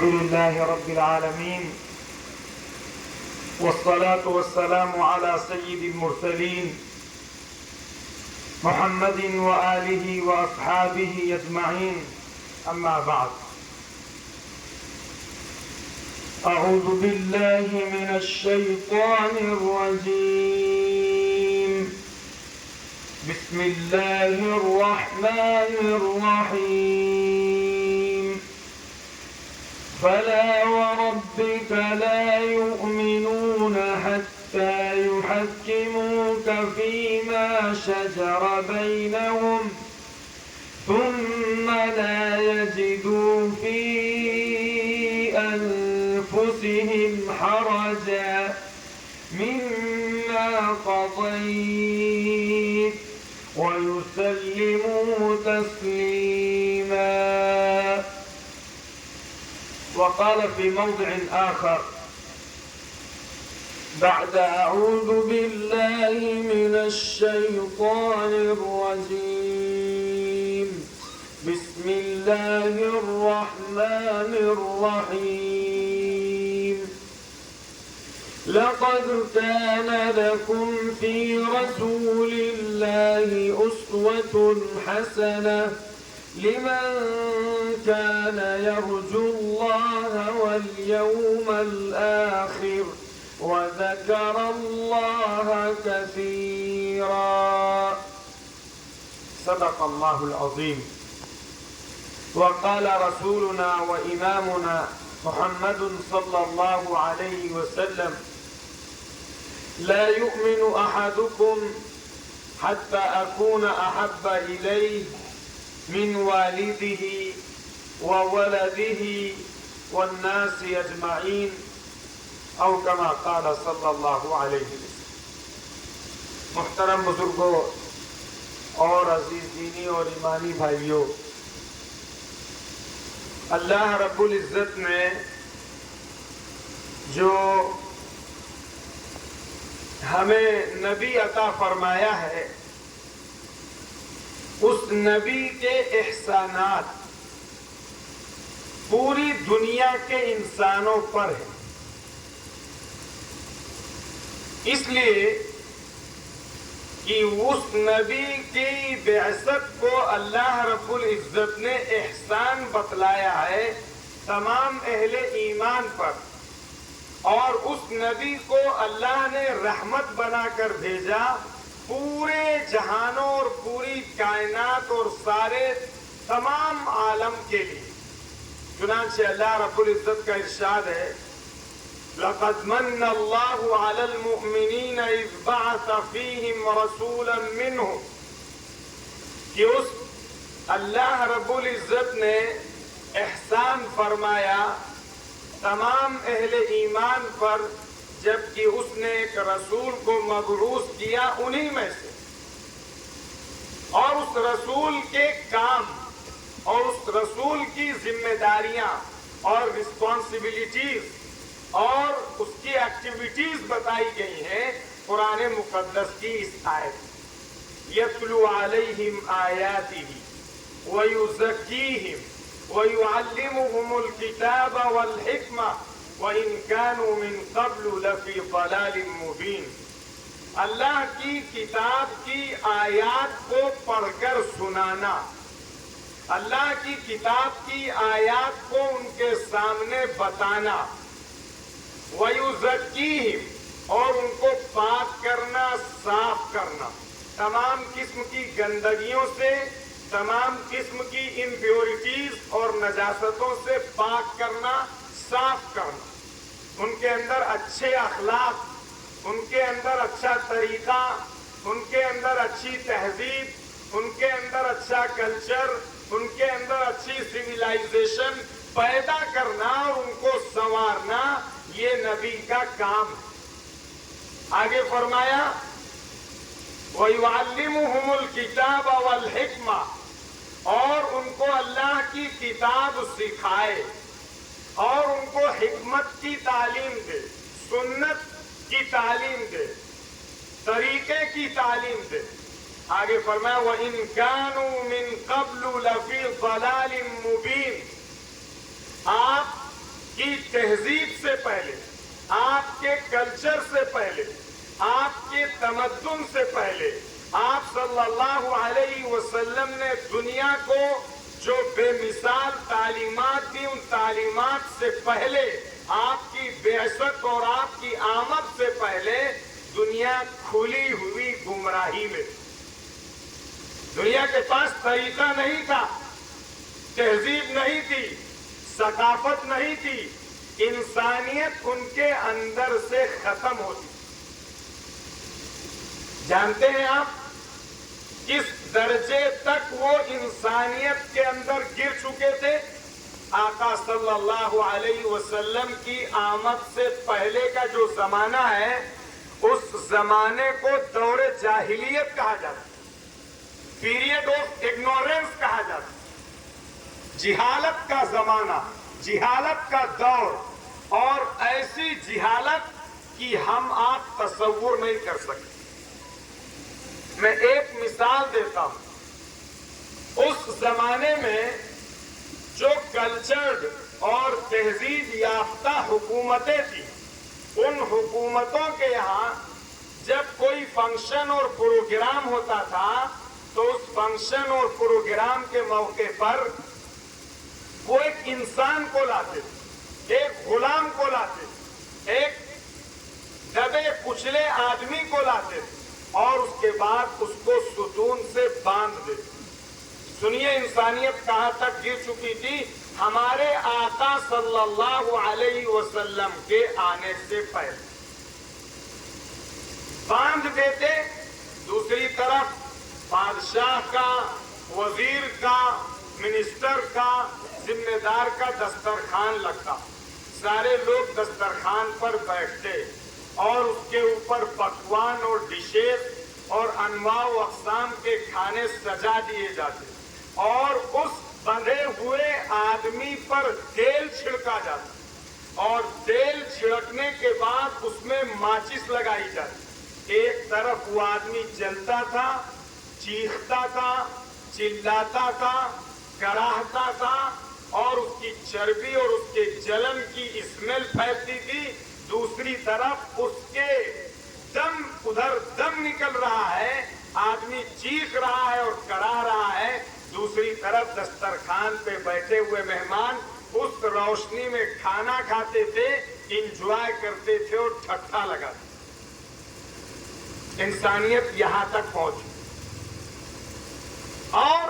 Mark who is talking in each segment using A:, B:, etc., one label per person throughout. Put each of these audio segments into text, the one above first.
A: الحمد لله رب العالمين والصلاة والسلام على سيد المرسلين محمد وآله وأصحابه أجمعين أما بعد أعوذ بالله من الشيطان الرجيم بسم الله الرحمن الرحيم فلا وربك لا يؤمنون حتى يحكموك فيما شجر بينهم ثم لا يجدوا في أنفسهم حرجا مما قضيت ويسلموا تسليما. وقال في موضع آخر بعد أعوذ بالله من الشيطان الرجيم بسم الله الرحمن الرحيم لقد كان لكم في رسول الله أسوة حسنة لمن كان يرجو الله واليوم الآخر وذكر الله كثيرا. صدق الله العظيم. وقال رسولنا وإمامنا محمد صلى الله عليه وسلم لا يؤمن أحدكم حتى أكون أحب إليه من والده وولده والناس أجمعين او كما قال صلی اللہ علیہ وسلم. محترم بزرگوں اور عزیز دینی اور ایمانی بھائیوں، اللہ رب العزت نے جو ہمیں نبی عطا فرمایا ہے اس نبی کے احسانات پوری دنیا کے انسانوں پر ہیں. اس لیے کہ اس نبی کی بعثت کو اللہ رب العزت نے احسان بتلایا ہے تمام اہل ایمان پر، اور اس نبی کو اللہ نے رحمت بنا کر بھیجا پورے جہانوں اور پوری کائنات اور سارے تمام عالم کے لیے. چنانچہ اللہ رب العزت کا ارشاد ہے لقد من الله على المؤمنين إذ بعث فيهم رسولا منهم، کہ اس اللہ رب العزت نے احسان فرمایا تمام اہل ایمان پر جبکہ اس نے ایک رسول کو مبعوث کیا انہی میں سے، اور اس رسول کے کام اور اس رسول کی ذمہ داریاں اور رسپانسبلٹیز اور اس کی ایکٹیویٹیز بتائی گئی ہیں قرآن مقدس کی اس آیت. یتلو علیہم آیاتہ ویزکیہم ویعلمہم الکتاب والحکمہ وإن كانوا من قبل لفی ضلال مبین. اللہ کی کتاب کی آیات کو پڑھ کر سنانا، اللہ کی کتاب کی آیات کو ان کے سامنے بتانا، وَيُزَكِّيهِمْ اور ان کو پاک کرنا، صاف کرنا، تمام قسم کی گندگیوں سے، تمام قسم کی امپیورٹیز اور نجاستوں سے پاک کرنا، صاف کرنا، ان کے اندر اچھے اخلاق، ان کے اندر اچھا طریقہ، ان کے اندر اچھی تہذیب، ان کے اندر اچھا کلچر، ان کے اندر اچھی سویلائزیشن پیدا کرنا اور ان کو سنوارنا، یہ نبی کا کام ہے. آگے فرمایا وَيُعَلِّمُهُمُ الْكِتَابَ وَالْحِكْمَةَ اور ان کو اللہ کی کتاب سکھائے اور ان کو حکمت کی تعلیم دے، سنت کی تعلیم دے، طریقے کی تعلیم دے. آگے فرمایا وَإِن كَانُوا مِن قَبْلُ لَفِي ضَلَالٍ مُبِينٍ آپ تہذیب سے پہلے، آپ کے کلچر سے پہلے، آپ کے تمدن سے پہلے آپ صلی اللہ علیہ وسلم نے دنیا کو جو بے مثال تعلیمات دی، ان تعلیمات سے پہلے آپ کی بعثت اور آپ کی آمد سے پہلے دنیا کھلی ہوئی گمراہی میں، دنیا کے پاس طریقہ نہیں تھا، تہذیب نہیں تھی، ثقافت نہیں تھی، انسانیت ان کے اندر سے ختم ہوتی۔ جانتے ہیں آپ کس درجے تک وہ انسانیت کے اندر گر چکے تھے؟ آقا صلی اللہ علیہ وسلم کی آمد سے پہلے کا جو زمانہ ہے، اس زمانے کو دور جاہلیت کہا جاتا، پیریڈ آف اگنورینس کہا جاتا، جہالت کا زمانہ، جہالت کا دور، اور ایسی جہالت کہ ہم آپ تصور نہیں کر سکتے۔ میں ایک مثال دیتا ہوں، اس زمانے میں جو کلچرڈ اور تہذیب یافتہ حکومتیں تھیں، ان حکومتوں کے یہاں جب کوئی فنکشن اور پروگرام ہوتا تھا تو اس فنکشن اور پروگرام کے موقع پر وہ ایک انسان کو لاتے، ایک غلام کو لاتے، ایک دبے کچلے آدمی کو لاتے اور اس کے بعد اس کو ستون سے باندھ دیتے۔ سنیے انسانیت کہاں تک گر چکی تھی؟ ہمارے آقا صلی اللہ علیہ وسلم کے آنے سے پہلے باندھ دیتے، دوسری طرف بادشاہ کا، وزیر کا، منسٹر کا، ذمہ دار کا دسترخوان لگتا، سارے لوگ دسترخوان پر بیٹھتے اور اس کے اوپر پکوان اور ڈشز اور انواع و اقسام کے کھانے سجا دیے جاتے، اور اس بندھے ہوئے آدمی پر تیل چھڑکا جاتا، اور تیل چھڑکنے کے بعد اس میں ماچس لگائی جاتی۔ ایک طرف وہ آدمی جلتا تھا، چیختا تھا، چلاتا تھا، کراہتا تھا، اور اس کی چربی اور اس کے جلن کی اسمیل پھیلتی تھی، دوسری طرف اس کے دم، ادھر دم نکل رہا ہے، آدمی چیخ رہا ہے اور کراہ رہا ہے، دوسری طرف دسترخوان پہ بیٹھے ہوئے مہمان اس روشنی میں کھانا کھاتے تھے، انجوائے کرتے تھے اور ٹھٹھا لگاتے۔ انسانیت یہاں تک پہنچی، اور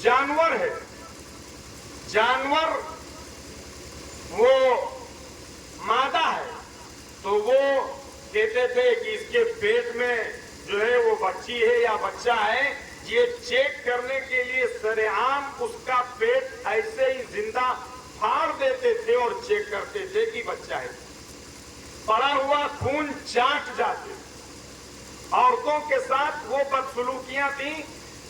A: جانور ہے، جانور وہ مادہ ہے تو وہ کہتے تھے کہ اس کے پیٹ میں جو ہے وہ بچی ہے یا بچہ ہے، یہ چیک کرنے کے لیے سر عام اس کا پیٹ ایسے ہی زندہ پھاڑ دیتے تھے اور چیک کرتے تھے کہ بچہ ہے، پڑا ہوا خون چاٹ جاتے۔ عورتوں کے ساتھ وہ بدسلوکیاں تھیں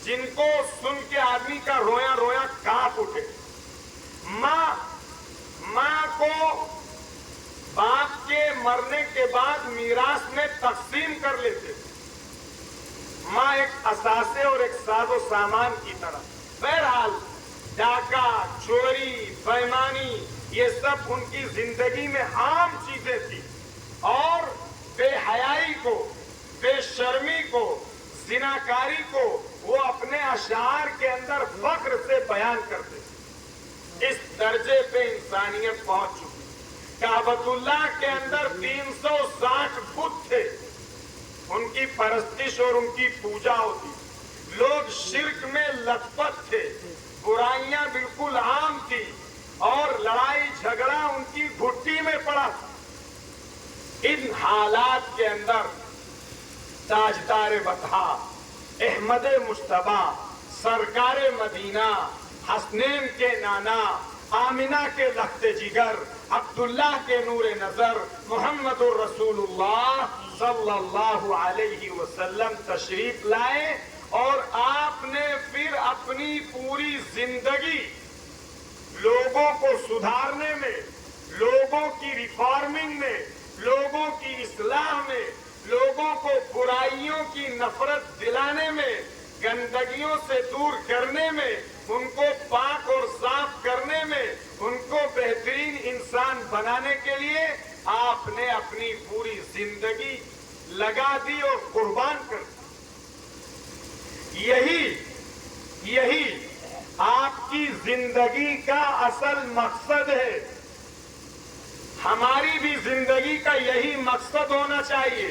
A: جن کو سن کے آدمی کا رویا رویا کانپ اٹھے۔ ماں کو باپ کے مرنے کے بعد میراث میں تقسیم کر لیتے، ماں ایک اثاثے اور ایک ساز و سامان کی طرح۔ بہرحال ڈاکہ، چوری، بےایمانی، یہ سب ان کی زندگی میں عام چیزیں تھیں، اور بے حیائی کو، بے شرمی کو، زناکاری کو وہ اپنے اشعار کے اندر فخر سے بیان کرتے۔ اس درجے پہ انسانیت پہنچ چکی۔ کعبۃ اللہ کے اندر 360 بت تھے، ان کی پرستش اور ان کی پوجا ہوتی، لوگ شرک میں لت پت تھے، برائیاں بالکل عام تھی، اور لڑائی جھگڑا ان کی گھٹی میں پڑا تھا۔ ان حالات کے اندر تاجدار بطحا، احمد مجتبی، سرکار مدینہ، حسنین کے نانا، آمنہ کے لخت جگر، عبداللہ کے نور نظر، محمد الرسول اللہ صلی اللہ علیہ وسلم تشریف لائے، اور آپ نے پھر اپنی پوری زندگی لوگوں کو سدھارنے میں، لوگوں کی ریفارمنگ میں، لوگوں کی اصلاح میں، لوگوں کو برائیوں کی نفرت دلانے میں، گندگیوں سے دور کرنے میں، ان کو پاک اور صاف کرنے میں، ان کو بہترین انسان بنانے کے لیے آپ نے اپنی پوری زندگی لگا دی اور قربان کر دی. یہی آپ کی زندگی کا اصل مقصد ہے. ہماری بھی زندگی کا یہی مقصد ہونا چاہیے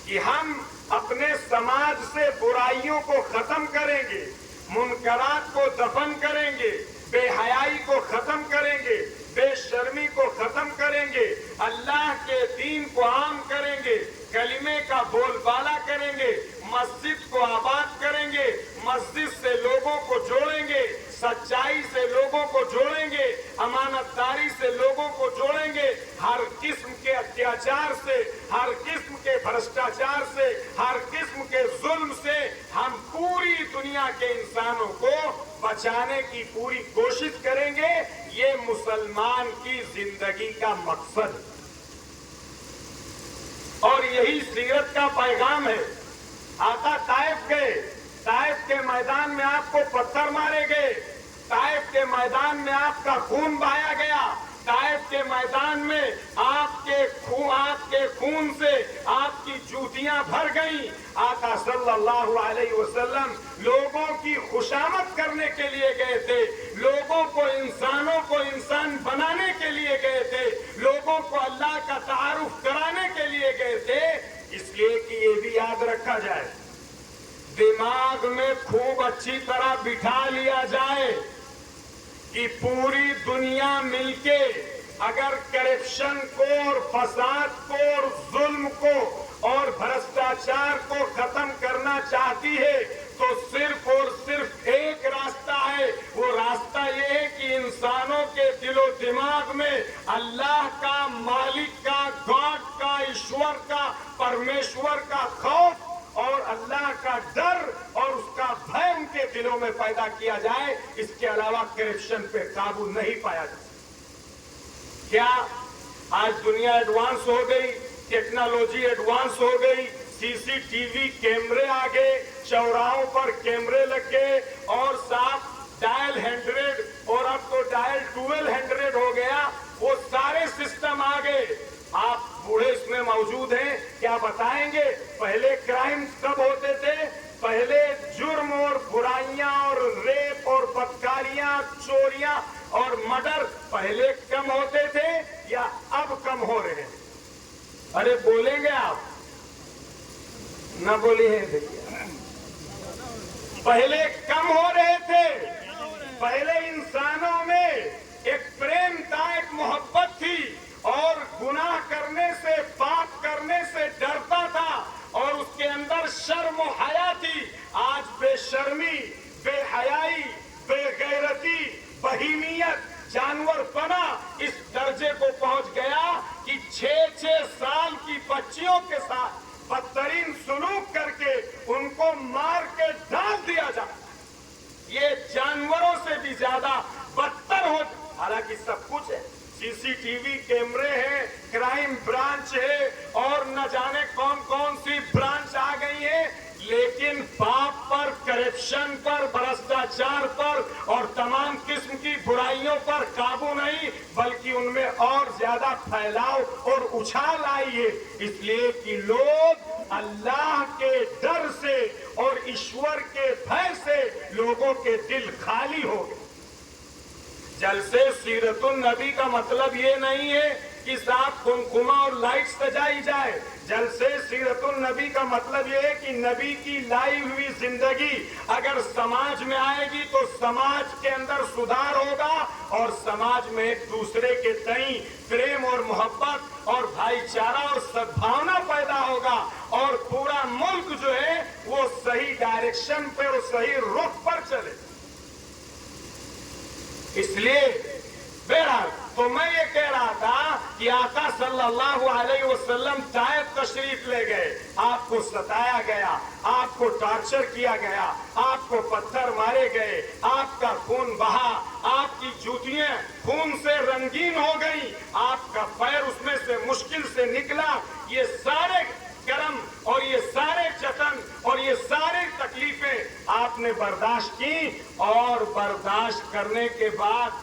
A: کہ ہم اپنے سماج سے برائیوں کو ختم کریں گے, منکرات کو دفن کریں گے, بے حیائی کو ختم کریں گے, بے شرمی کو ختم کریں گے, اللہ کے دین کو عام کریں گے, کلمے کا بول بالا کریں گے, مسجد کو آباد کریں گے, مسجد سے لوگوں کو جوڑیں گے, سچائی سے لوگوں کو جوڑیں گے, امانت داری سے لوگوں کو جوڑیں گے, ہر قسم کے اتیاچار سے, ہر قسم کے بھرشٹاچار سے, ہر قسم کے ظلم سے ہم پوری دنیا کے انسانوں کو بچانے کی پوری کوشش کریں گے. یہ مسلمان کی زندگی کا مقصد اور یہی سیرت کا پیغام ہے. آقا طائف گئے, طائف کے میدان میں آپ کو پتھر مارے گئے, طائف کے میدان میں آپ کا خون بہایا گیا, طائف کے میدان میں آپ کے خون سے آپ کی جوتیاں بھر گئیں. آقا صلی اللہ علیہ وسلم لوگوں کی خوشامد کرنے کے لیے گئے تھے, لوگوں کو, انسانوں کو انسان بنانے کے لیے گئے تھے, لوگوں کو اللہ کا تعارف کرانے کے لیے گئے تھے. اس لیے کہ یہ بھی یاد رکھا جائے, دماغ میں خوب اچھی طرح بٹھا لیا جائے کہ پوری دنیا مل کے اگر کرپشن کو اور فساد کو اور ظلم کو اور بھرشٹاچار کو ختم کرنا چاہتی ہے تو صرف اور صرف ایک راستہ ہے. وہ راستہ یہ ہے کہ انسانوں کے دل و دماغ میں اللہ کا, مالک کا, گاڈ کا, ایشور کا, پرمیشور کا خوف اور اللہ کا ڈر اور اس کا بھے ان کے دلوں میں پیدا کیا جائے. اس کے علاوہ کرپشن پہ قابو نہیں پایا جا سکتا. کیا آج دنیا ایڈوانس ہو گئی, ٹیکنالوجی ایڈوانس ہو گئی, سی سی ٹی وی کیمرے آ گئے, چوراہوں پر کیمرے لگ گئے, اور ساتھ ڈائل 100 اور اب تو ڈائل 1200 ہو گیا, وہ سارے سسٹم آ گئے. آپ بوڑھے اس میں موجود ہیں, کیا بتائیں گے پہلے کرائمز کب ہوتے تھے؟ پہلے جرم اور برائیاں اور ریپ اور بدکاریاں, چوریاں اور مرڈر پہلے کم ہوتے تھے یا اب کم ہو رہے ہیں؟ ارے بولیں گے آپ؟ نہ بولی ہے دیکھیے, پہلے کم ہو رہے تھے. پہلے انسانوں میں ایک پریم تھا, ایک محبت تھی, اور گناہ کرنے سے, پاپ کرنے سے ڈرتا تھا, اور اس کے اندر شرم و حیا تھی. آج بے شرمی, بے حیائی, بے غیرتی, بہیمیت, جانور پنا اس درجے کو پہنچ گیا کہ 6 سال کی بچیوں کے ساتھ بدترین سلوک کر کے ان کو مار کے ڈال دیا جاتا. یہ جانوروں سے بھی زیادہ بدتر ہو. حالانکہ سب کچھ ہے, سی سی ٹی وی کیمرے ہیں, کرائم برانچ ہے, اور نہ جانے کون کون سی برانچ آ گئی ہے, لیکن پاپ پر, کرپشن پر, بھرشٹاچار پر اور تمام قسم کی برائیوں پر قابو نہیں, بلکہ ان میں اور زیادہ پھیلاؤ اور اچھال آئی ہے. اس لیے کہ لوگ اللہ کے ڈر سے اور ایشور کے بھے سے لوگوں کے دل خالی ہو گئے. جلسے سیرت النبی کا مطلب یہ نہیں ہے کہ صاحب خمخمہ اور لائٹ سجائی جائے. جلسے سیرت النبی کا مطلب یہ ہے کہ نبی کی لائی ہوئی زندگی اگر سماج میں آئے گی تو سماج کے اندر سدھار ہوگا, اور سماج میں ایک دوسرے کے تئیں پریم اور محبت اور بھائی چارہ اور سدبھاونا پیدا ہوگا, اور پورا ملک جو ہے وہ صحیح ڈائریکشن پہ اور صحیح رخ پر چلے. اس لیے بہرحال تو میں یہ کہہ رہا تھا کہ آقا صلی اللہ علیہ وسلم طائف تشریف لے گئے, آپ کو ستایا گیا, آپ کو ٹارچر کیا گیا, آپ کو پتھر مارے گئے, آپ کا خون بہا, آپ کی جوتیاں خون سے رنگین ہو گئی, آپ کا پیر اس میں سے مشکل سے نکلا. یہ سارے کرم اور یہ سارے جتن اور یہ سارے تکلیفیں آپ نے برداشت کی, اور برداشت کرنے کے بعد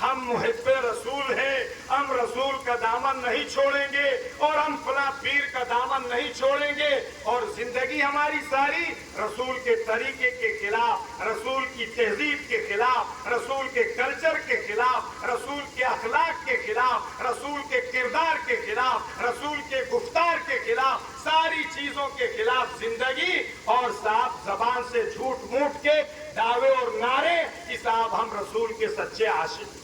A: ہم محب رسول ہیں، ہم رسول کا دامن نہیں چھوڑیں گے اور ہم فلاں پیر کا دامن نہیں چھوڑیں گے، اور زندگی ہماری ساری رسول کے طریقے کے خلاف، رسول کی تہذیب کے خلاف، رسول کے کلچر کے خلاف، رسول کے اخلاق کے خلاف، رسول کے کردار کے خلاف، رسول کے گفتار کے خلاف، ساری چیزوں کے خلاف زندگی، اور صاحب زبان سے جھوٹ موٹ کے دعوے اور نعرے کہ صاحب ہم رسول کے سچے عاشق۔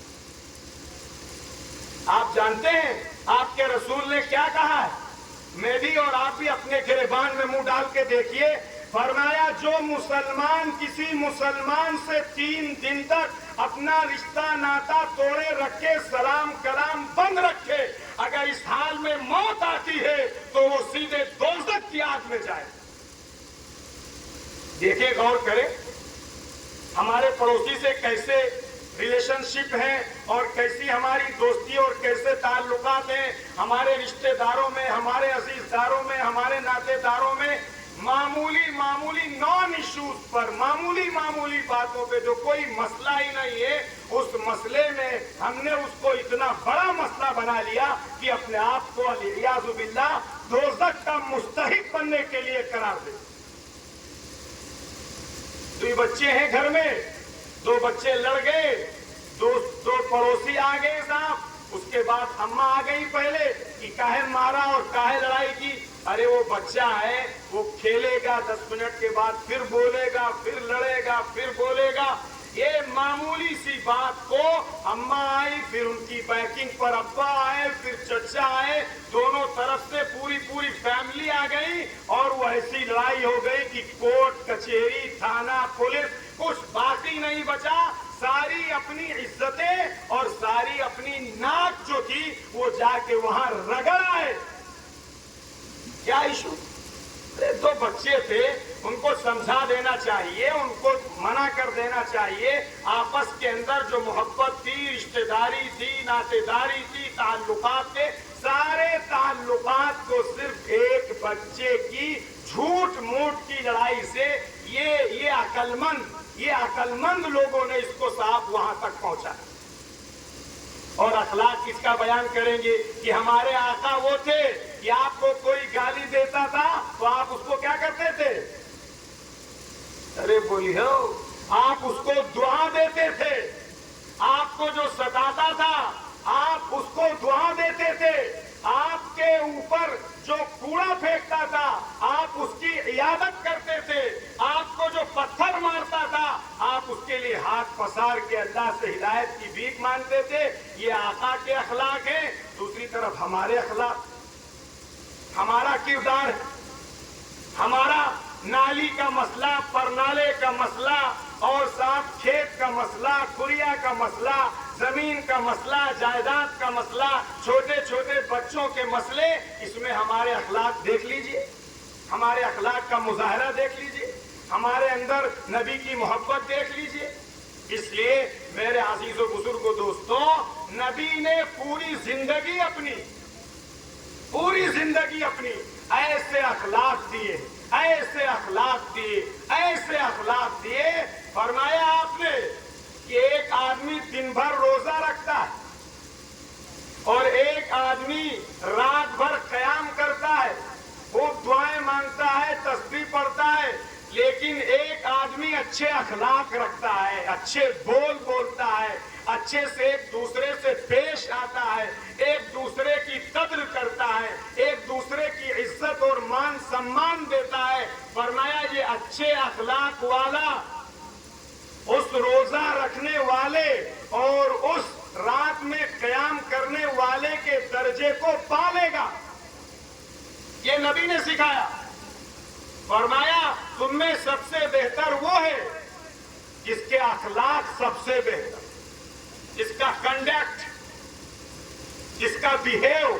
A: آپ جانتے ہیں آپ کے رسول نے کیا کہا ہے؟ میں بھی اور آپ بھی اپنے گریبان میں منہ ڈال کے دیکھیے، فرمایا جو مسلمان کسی مسلمان سے 3 دن تک اپنا رشتہ ناتا توڑے رکھے، سلام کلام بند رکھے، اگر اس حال میں موت آتی ہے تو وہ سیدھے دوزخ کی آگ میں جائے۔ دیکھیں، غور کریں ہمارے پڑوسی سے کیسے ریلیشن شپ ہیں اور کیسی ہماری دوستی اور کیسے تعلقات ہیں، ہمارے رشتہ داروں میں، ہمارے عزیز داروں میں، ہمارے ناطے داروں میں، معمولی نان ایشوز پر، معمولی باتوں پہ جو کوئی مسئلہ ہی نہیں ہے، اس مسئلے میں ہم نے اس کو اتنا بڑا مسئلہ بنا لیا کہ اپنے آپ کو والعیاذ باللہ دوزخ کا مستحق بننے کے لیے قرار دے۔ 2 بچے ہیں گھر میں، 2 بچے لڑ گئے، دو پڑوسی آ گئے صاحب، اس کے بعد اماں آ گئی پہلے کہ کاہے مارا اور کاہے لڑائی کی۔ ارے وہ بچہ ہے، وہ کھیلے گا، 10 منٹ کے بعد پھر بولے گا، پھر لڑے گا، پھر بولے گا۔ یہ معمولی سی بات کو اماں آئی، پھر ان کی بیکنگ پر ابا آئے، پھر چچا آئے، دونوں طرف سے پوری فیملی آ گئی، اور وہ ایسی لڑائی ہو گئی کہ کورٹ کچہری تھانہ پولیس کچھ باقی نہیں بچا، ساری اپنی عزتیں اور ساری اپنی ناک جو تھی وہ جا کے وہاں رگڑ آئے۔ کیا ایشو؟ 2 بچے تھے، ان کو سمجھا دینا چاہیے، ان کو منع کر دینا چاہیے، آپس کے اندر جو محبت تھی، رشتہ داری تھی، ناطے داری تھی، تعلقات تھے، سارے تعلقات کو صرف ایک بچے کی جھوٹ موٹ کی لڑائی سے یہ عقل مند لوگوں نے اس کو صاحب وہاں تک پہنچا۔ اور اخلاق کس کا بیان کریں گے کہ ہمارے آقا وہ تھے کہ آپ کو کوئی گالی دیتا تھا تو آپ اس کو کیا کرتے تھے؟ ارے بولیے، آپ اس کو دعا دیتے تھے۔ آپ کو جو ستاتا تھا آپ اس کو دعا دیتے تھے۔ آپ کے اوپر جو کوڑا پھینکتا تھا آپ اس کی عیادت کرتے تھے۔ آپ کو جو پتھر مارتا تھا آپ اس کے لیے ہاتھ پسار کے اللہ سے ہدایت کی بھیک مانگتے تھے۔ یہ آقا کے اخلاق ہیں۔ دوسری طرف ہمارے اخلاق، ہمارا کردار، ہمارا نالی کا مسئلہ، پرنالے کا مسئلہ، اور ساتھ کھیت کا مسئلہ، کھریا کا مسئلہ، زمین کا مسئلہ، جائیداد کا مسئلہ، چھوٹے بچوں کے مسئلے، اس میں ہمارے اخلاق دیکھ لیجئے، ہمارے اخلاق کا مظاہرہ دیکھ لیجئے، ہمارے اندر نبی کی محبت دیکھ لیجئے۔ اس لیے میرے عزیز و بزرگ و دوستوں، نبی نے پوری زندگی اپنی ایسے اخلاق دیے، فرمایا آپ نے کہ ایک آدمی دن بھر روزہ رکھتا ہے اور ایک آدمی رات بھر قیام کرتا ہے، خوب دعائیں مانگتا ہے، تسبیح پڑھتا ہے، لیکن ایک آدمی اچھے اخلاق رکھتا ہے، اچھے بولتا ہے، اچھے سے ایک دوسرے سے پیش آتا ہے، ایک دوسرے کی قدر کرتا ہے، ایک دوسرے کی عزت اور مان سمان دیتا ہے۔ فرمایا یہ اچھے اخلاق والا اس روزہ رکھنے والے اور اس رات میں قیام کرنے والے کے درجے کو پالے گا۔ یہ نبی نے سکھایا۔ فرمایا تم میں سب سے بہتر وہ ہے جس کے اخلاق سب سے بہتر، جس کا کنڈکٹ، جس کا بیہیو،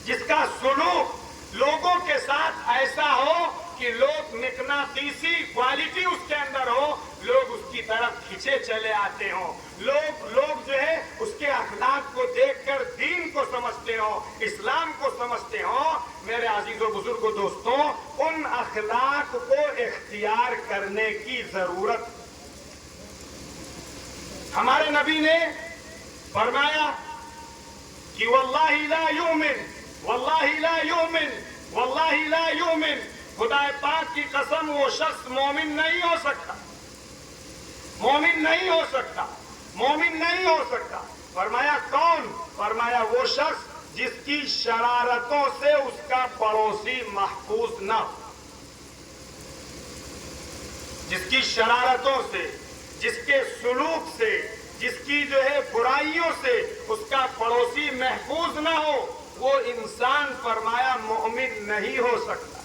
A: جس کا سلوک لوگوں کے ساتھ ایسا ہو کہ لوگ مقناطیسی کوالٹی اس کے اندر ہو، لوگ اس کی طرف کھینچے چلے آتے ہوں، لوگ جو ہے اس کے اخلاق کو دیکھ کر دین کو سمجھتے ہوں، اسلام کو سمجھتے ہوں۔ میرے عزیز و بزرگ و دوستوں، ان اخلاق کو اختیار کرنے کی ضرورت۔ ہمارے نبی نے فرمایا کہ واللہ لا یؤمن، واللہ لا یؤمن، واللہ لا یؤمن، خدا پاک کی قسم وہ شخص مومن نہیں ہو سکتا، مومن نہیں ہو سکتا، مومن نہیں ہو سکتا۔ فرمایا کون؟ فرمایا وہ شخص جس کی شرارتوں سے اس کا پڑوسی محفوظ نہ ہو، جس کی شرارتوں سے، جس کے سلوک سے، جس کی جو ہے برائیوں سے اس کا پڑوسی محفوظ نہ ہو، وہ انسان فرمایا مومن نہیں ہو سکتا۔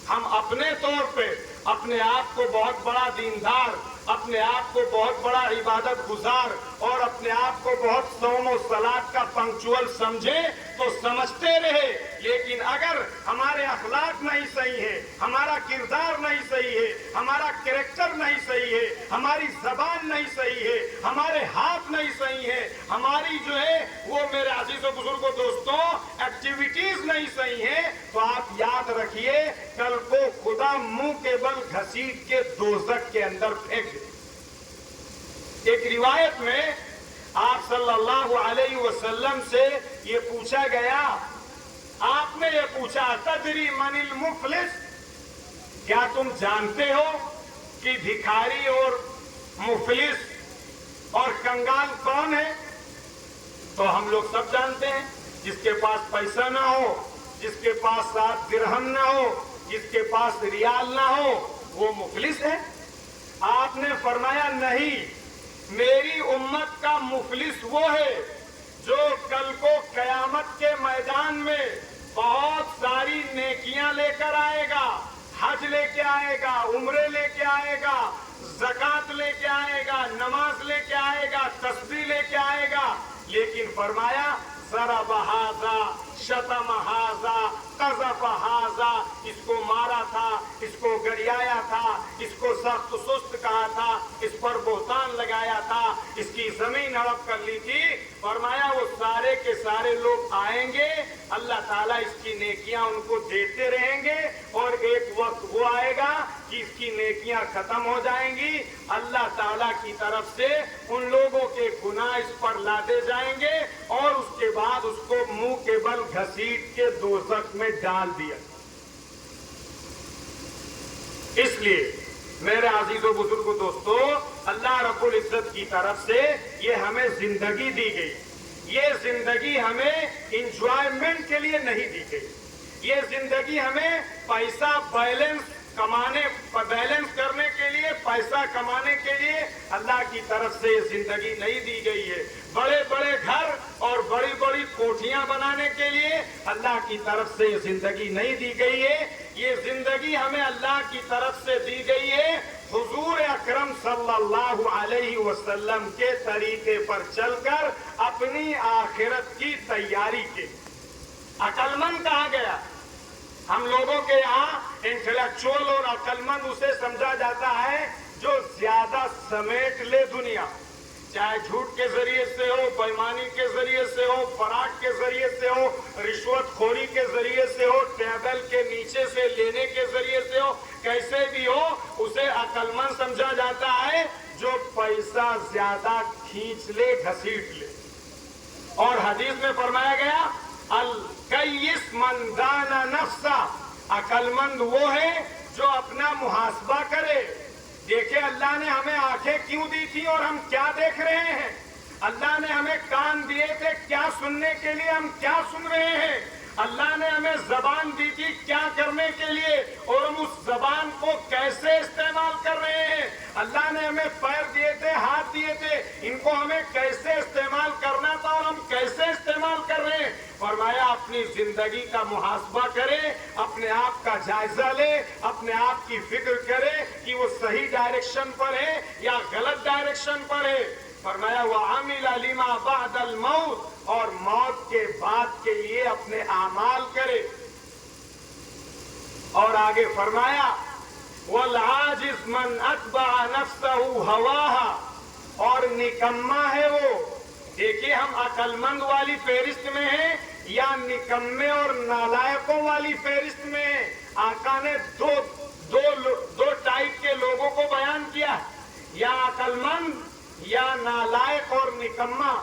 A: ہم اپنے طور پہ اپنے آپ کو بہت بڑا دیندار، اپنے آپ کو بہت بڑا عبادت گزار اور اپنے آپ کو بہت صوم و صلاۃ کا پنکچوئل سمجھے تو سمجھتے رہے، لیکن اگر ہمارے اخلاق نہیں صحیح ہے، ہمارا کردار نہیں صحیح ہے، ہمارا کریکٹر نہیں صحیح ہے، ہماری زبان نہیں صحیح ہے، ہمارے ہاتھ نہیں صحیح ہے، ہماری جو ہے وہ میرے عزیز و بزرگوں دوستوں ایکٹیویٹیز نہیں صحیح ہے، تو آپ یاد رکھیے کل کو خدا منہ کے بل گھسیٹ کے دوزخ کے اندر پھینک دے۔ ایک روایت میں آپ صلی اللہ علیہ وسلم سے یہ پوچھا گیا، آپ نے یہ پوچھا تدری من المفلس، کیا تم جانتے ہو کہ بھکاری اور مفلس اور کنگال کون ہے؟ تو ہم لوگ سب جانتے ہیں، جس کے پاس پیسہ نہ ہو، جس کے پاس 7 درہم نہ ہو، جس کے پاس ریال نہ ہو، وہ مفلس ہے۔ آپ نے فرمایا نہیں، میری امت کا مفلس وہ ہے جو کل کو قیامت کے میدان میں بہت ساری نیکیاں لے کر آئے گا، حج لے کے آئے گا، عمرے لے کے آئے گا، زکوٰۃ لے کے آئے گا، نماز لے کے آئے گا، تسبیح لے کے آئے گا، لیکن فرمایا ضرب ھذا، شتم ھذا، قذف ھذا، اس کو مارا تھا، اس کو گڑیایا تھا، اس کو سخت سست کہا تھا، اس پر بہتان لگایا تھا، اس کی زمین ہڑپ کر لی تھی۔ فرمایا وہ سارے کے سارے لوگ آئیں گے، اللہ تعالیٰ اس کی نیکیاں ان کو دیتے رہیں گے، اور ایک وقت وہ آئے گا کہ اس کی نیکیاں ختم ہو جائیں گی، اللہ تعالیٰ کی طرف سے ان لوگوں کے گناہ اس پر لادے جائیں گے، اور اس کے بعد اس کو منہ کے بل گھسیٹ کے دوزخ میں ڈال دیا۔ اس لیے میرے عزیز و بزرگ دوستو، اللہ رب العزت کی طرف سے یہ ہمیں زندگی دی گئی، یہ زندگی ہمیں انجوائمنٹ کے لیے نہیں دی گئی، یہ زندگی ہمیں پیسہ بیلنس کرنے کے لیے، پیسہ کمانے کے لیے اللہ کی طرف سے یہ زندگی نہیں دی گئی ہے، بڑے بڑے گھر اور بڑی بڑی کوٹھیاں بنانے کے لیے اللہ کی طرف سے یہ زندگی نہیں دی گئی ہے، یہ زندگی ہمیں اللہ کی طرف سے دی گئی ہے حضور اکرم صلی اللہ علیہ وسلم کے طریقے پر چل کر اپنی آخرت کی تیاری کے۔ عقل مند کہا گیا، ہم لوگوں کے یہاں انٹلیکچوئل اور عقل مند اسے سمجھا جاتا ہے جو زیادہ سمیٹ لے دنیا، چاہے جھوٹ کے ذریعے سے ہو، بےمانی کے ذریعے سے ہو، فراڈ کے ذریعے سے ہو، رشوت خوری کے ذریعے سے ہو، ٹیبل کے نیچے سے لینے کے ذریعے سے ہو، کیسے بھی ہو اسے عقل مند سمجھا جاتا ہے جو پیسہ زیادہ کھینچ لے، گھسیٹ لے۔ اور حدیث میں فرمایا گیا الکیس من دان نفسہ، عقل مند وہ ہے جو اپنا محاسبہ کرے، دیکھیں اللہ نے ہمیں آنکھیں کیوں دی تھی اور ہم کیا دیکھ رہے ہیں، اللہ نے ہمیں کان دیے تھے کیا سننے کے لیے، ہم کیا سن رہے ہیں، اللہ نے ہمیں زبان دی تھی کیا کرنے کے لیے اور ہم اس زبان کو کیسے استعمال کر رہے ہیں، اللہ نے ہمیں پیر دیے تھے، ہاتھ دیے تھے، ان کو ہمیں کیسے استعمال کرنا تھا اور ہم کیسے استعمال کر رہے ہیں۔ فرمایا اپنی زندگی کا محاسبہ کرے، اپنے آپ کا جائزہ لے، اپنے آپ کی فکر کرے کہ وہ صحیح ڈائریکشن پر ہے یا غلط ڈائریکشن پر ہے۔ فرمایا وَعَمِلَ لِمَا بَعْدَ الْمَوْتِ، اور موت کے بعد کے لیے اپنے اعمال کرے۔ اور آگے فرمایا وَالْعَاجِزْ مَنْ أَتْبَعَ نَفْسَهُ هَوَاهَا، اور نکما ہے وہ، دیکھیے ہم عقل مند والی فہرست میں ہیں یا نکمے اور نالائقوں والی فہرست میں ہیں۔ آقا نے دو ٹائپ کے لوگوں کو بیان کیا، یا عقل مند یا نالائق اور نکما۔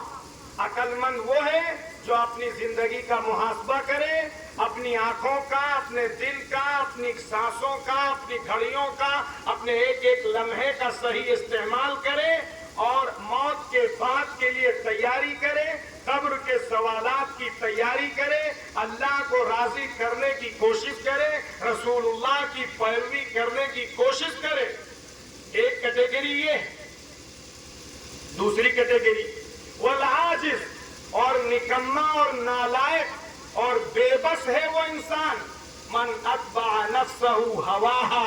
A: عقل مند وہ ہے جو اپنی زندگی کا محاسبہ کرے، اپنی آنکھوں کا، اپنے دل کا، اپنی سانسوں کا، اپنی گھڑیوں کا، اپنے ایک ایک لمحے کا صحیح استعمال کرے اور موت کے بعد کے لیے تیاری کرے، قبر کے سوالات کی تیاری کرے، اللہ کو راضی کرنے کی کوشش کرے، رسول اللہ کی پیروی کرنے کی کوشش کرے۔ ایک کیٹیگری یہ ہے۔ دوسری کیٹیگری والعاجز، اور نکما اور نالائق اور بے بس ہے وہ انسان، من اتبع نفسہ ہواہا،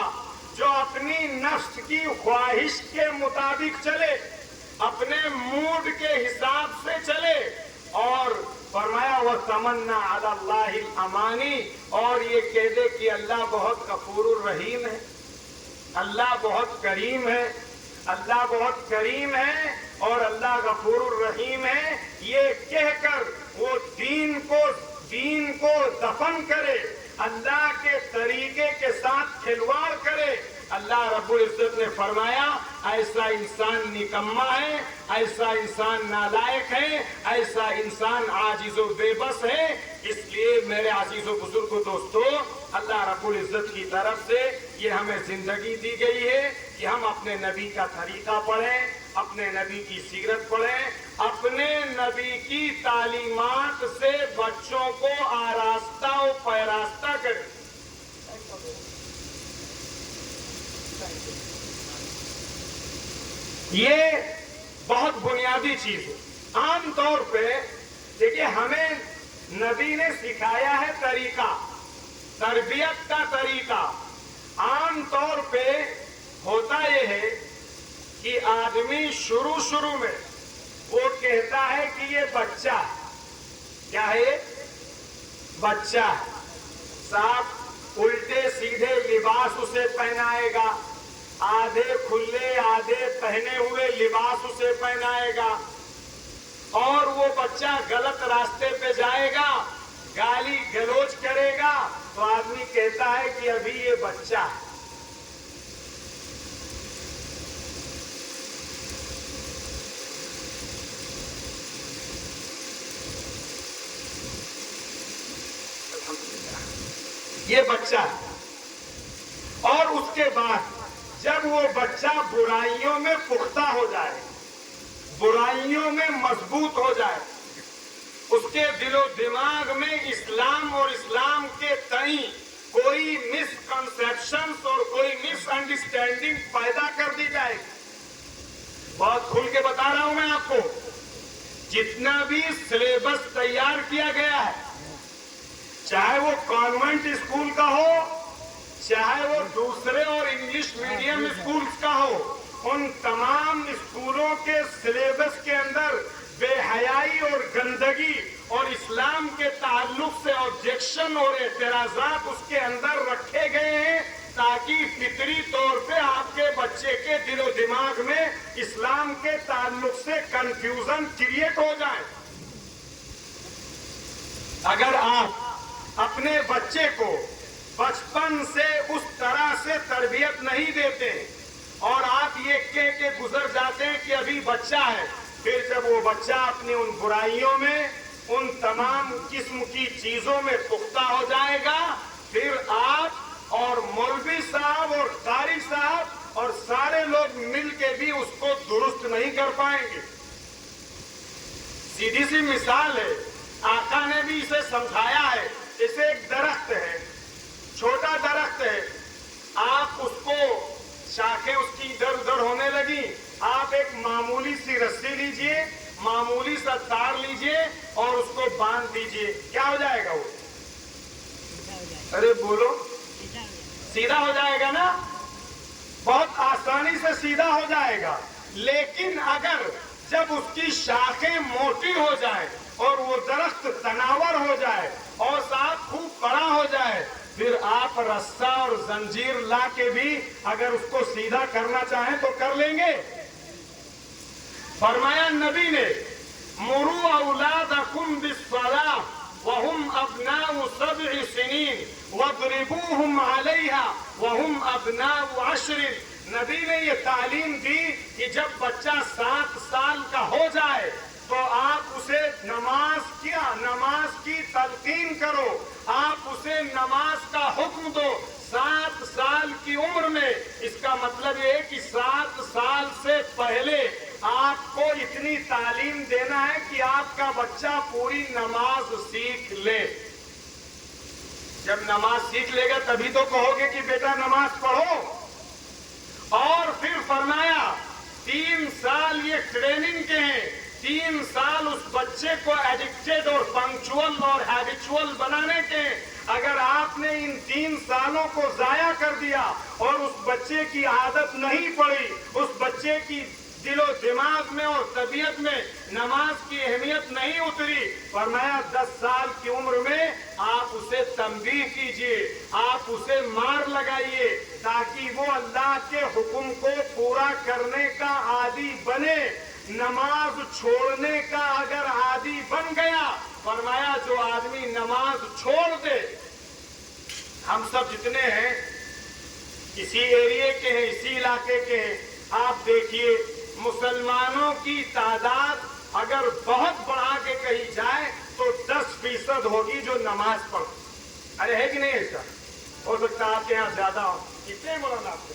A: جو اپنی نفس کی خواہش کے مطابق چلے، اپنے موڈ کے حساب سے چلے، اور فرمایا وَتَمَنَّى عَلَى اللَّهِ الْأَمَانِي، اور یہ کہہ دے کہ اللہ بہت غفور الرحیم ہے، اللہ بہت کریم ہے، اللہ بہت کریم ہے اور اللہ غفور الرحیم ہے، یہ کہہ کر وہ دین کو دفن کرے، اللہ کے طریقے کے ساتھ کھلواڑ کرے۔ اللہ رب العزت نے فرمایا ایسا انسان نکما ہے، ایسا انسان نالائق ہے، ایسا انسان عاجز و بے بس ہے۔ اس لیے میرے عزیز و بزرگ دوستو، اللہ رب العزت کی طرف سے یہ ہمیں زندگی دی گئی ہے کہ ہم اپنے نبی کا طریقہ پڑھیں، اپنے نبی کی سیرت پڑھیں، اپنے نبی کی تعلیمات سے بچوں کو آراستہ و پیراستہ کریں۔ یہ بہت بنیادی چیز ہے۔ عام طور پہ دیکھیے ہمیں نبی نے سکھایا ہے طریقہ، تربیت کا طریقہ۔ عام طور پہ ہوتا یہ ہے کہ آدمی شروع میں وہ کہتا ہے کہ یہ بچہ ہے۔ کیا ہے؟ بچہ ہے۔ صاحب الٹے سیدھے لباس اسے پہنائے گا، آدھے کھلے آدھے پہنے ہوئے لباس اسے پہنائے گا، اور وہ بچہ غلط راستے پہ جائے گا، گالی گلوچ کرے گا، تو آدمی کہتا ہے کہ ابھی یہ بچہ ہے۔ یہ بچہ ہے۔ اور اس کے بعد جب وہ بچہ برائیوں میں پختہ ہو جائے، برائیوں میں مضبوط ہو جائے، اس کے دل و دماغ میں اسلام اور اسلام کے تئیں کوئی مس کنسیپشنز اور کوئی مس انڈرسٹینڈنگ پیدا کر دی جائے گی۔ بہت کھل کے بتا رہا ہوں میں آپ کو، جتنا بھی سلیبس تیار کیا گیا ہے، چاہے وہ کانوینٹ اسکول کا ہو، چاہے وہ دوسرے اور انگلش میڈیم اسکولز کا ہو، ان تمام اسکولوں کے سلیبس کے اندر بے حیائی اور گندگی اور اسلام کے تعلق سے آبجیکشن اور اعتراضات اس کے اندر رکھے گئے ہیں، تاکہ فطری طور پہ آپ کے بچے کے دل و دماغ میں اسلام کے تعلق سے کنفیوژن کریٹ ہو جائے۔ اگر آپ اپنے بچے کو بچپن سے اس طرح سے تربیت نہیں دیتے اور آپ یہ کہہ کے گزر جاتے ہیں کہ ابھی بچہ ہے، پھر جب وہ بچہ اپنی ان برائیوں میں، ان تمام قسم کی چیزوں میں پختہ ہو جائے گا، پھر آپ اور مولوی صاحب اور قاری صاحب اور سارے لوگ مل کے بھی اس کو درست نہیں کر پائیں گے۔ سیدھی سی مثال ہے، آقا نے بھی اسے سمجھایا ہے۔ جیسے ایک درخت ہے، چھوٹا درخت ہے، آپ اس کو شاخیں اس کی ادھر ادھر ہونے لگی، آپ ایک معمولی سی رسی لیجئے، معمولی سا تار لیجئے اور اس کو باندھ دیجئے، کیا ہو جائے گا وہ؟ ارے بولو، سیدھا ہو جائے گا نا؟ بہت آسانی سے سیدھا ہو جائے گا۔ لیکن اگر جب اس کی شاخیں موٹی ہو جائے اور وہ درخت تناور ہو جائے اور صاحب خوب بڑا ہو جائے، پھر آپ رسہ اور زنجیر لا کے بھی اگر اس کو سیدھا کرنا چاہیں تو کر لیں گے؟ فرمایا نبی نے، مروا اولادکم بالصلاۃ وهم ابناء 7 سنین واضربوهم علیها وهم ابناء 10۔ نبی نے یہ تعلیم دی کہ جب بچہ 7 سال کا ہو جائے تو آپ اسے نماز کی تلقین کرو، آپ اسے نماز کا حکم دو 7 سال کی عمر میں۔ اس کا مطلب یہ ہے کہ 7 سال سے پہلے آپ کو اتنی تعلیم دینا ہے کہ آپ کا بچہ پوری نماز سیکھ لے۔ جب نماز سیکھ لے گا تبھی تو کہو گے کہ بیٹا نماز پڑھو۔ اور پھر فرمایا 3 سال یہ ٹریننگ کے ہیں، 3 سال اس بچے کو ایڈکٹڈ اور پنکچوئل اور ہیبیچول بنانے کے ہیں۔ اگر آپ نے ان 3 سالوں کو ضائع کر دیا اور اس بچے کی عادت نہیں پڑی، اس بچے کی دل و دماغ میں اور طبیعت میں نماز کی اہمیت نہیں اتری، فرمایا 10 سال کی عمر میں آپ اسے تنبیہ کیجئے، آپ اسے مار لگائیے تاکہ وہ اللہ کے حکم کو پورا کرنے کا عادی بنے۔ نماز چھوڑنے کا اگر عادی بن گیا، فرمایا جو آدمی نماز چھوڑ دے، ہم سب جتنے ہیں اسی ایریے کے ہیں، اسی علاقے کے ہیں، آپ دیکھیے مسلمانوں کی تعداد اگر بہت بڑھا کے کہی جائے تو 10% ہوگی جو نماز پڑھتی۔ ارے ہے کہ نہیں ایسا؟ ہو سکتا ہے آپ کے یہاں زیادہ ہو، کتنے مولانا آپ کے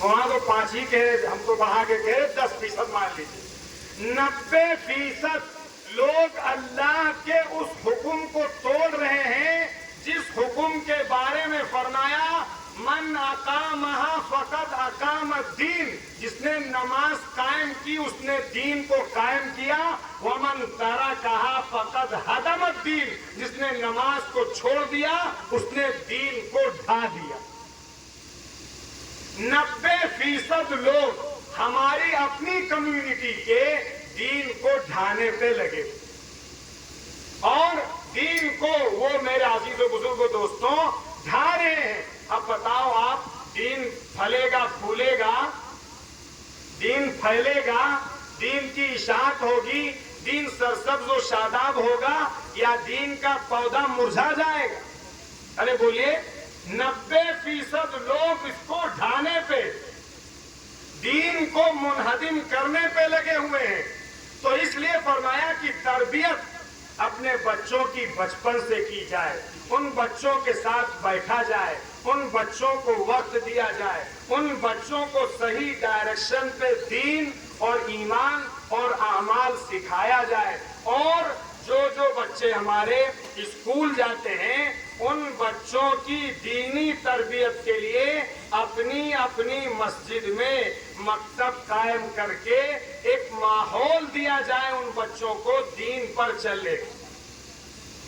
A: وہاں تو 5 ہی کہے، ہم تو بڑھا کے کہے 10% مان لیجیے۔ 90% لوگ اللہ کے اس حکم کو توڑ رہے ہیں جس حکم کے بارے میں فرمایا من اقامہا فقد اقام الدین، جس نے نماز قائم کی اس نے دین کو قائم کیا، ومن ترکہا فقد ہدم الدین، جس نے نماز کو چھوڑ دیا اس نے دین کو ڈھا دیا۔ 90% لوگ ہماری اپنی کمیونٹی کے دین کو ڈھانے پہ لگے، اور دین کو وہ میرے عزیز و بزرگ دوستوں ڈھا رہے ہیں۔ اب بتاؤ آپ، دین پھلے گا پھولے گا، دین پھیلے گا، دین کی اشاعت ہوگی، دین سرسبز و شاداب ہوگا، یا دین کا پودا مرجھا جائے گا؟ ارے بولیے، 90% لوگ اس کو ڈھانے پہ، دین کو منہدم کرنے پہ لگے ہوئے ہیں۔ تو اس لیے فرمایا کہ تربیت اپنے بچوں کی بچپن سے کی جائے، ان بچوں کے ساتھ بیٹھا جائے، ان بچوں کو وقت دیا جائے، ان بچوں کو صحیح ڈائریکشن پہ دین اور ایمان اور اعمال سکھایا جائے۔ اور جو بچے ہمارے اسکول جاتے ہیں ان بچوں کی دینی تربیت کے لیے اپنی مسجد میں مکتب قائم کر کے ایک ماحول دیا جائے ان بچوں کو دین پر چلے۔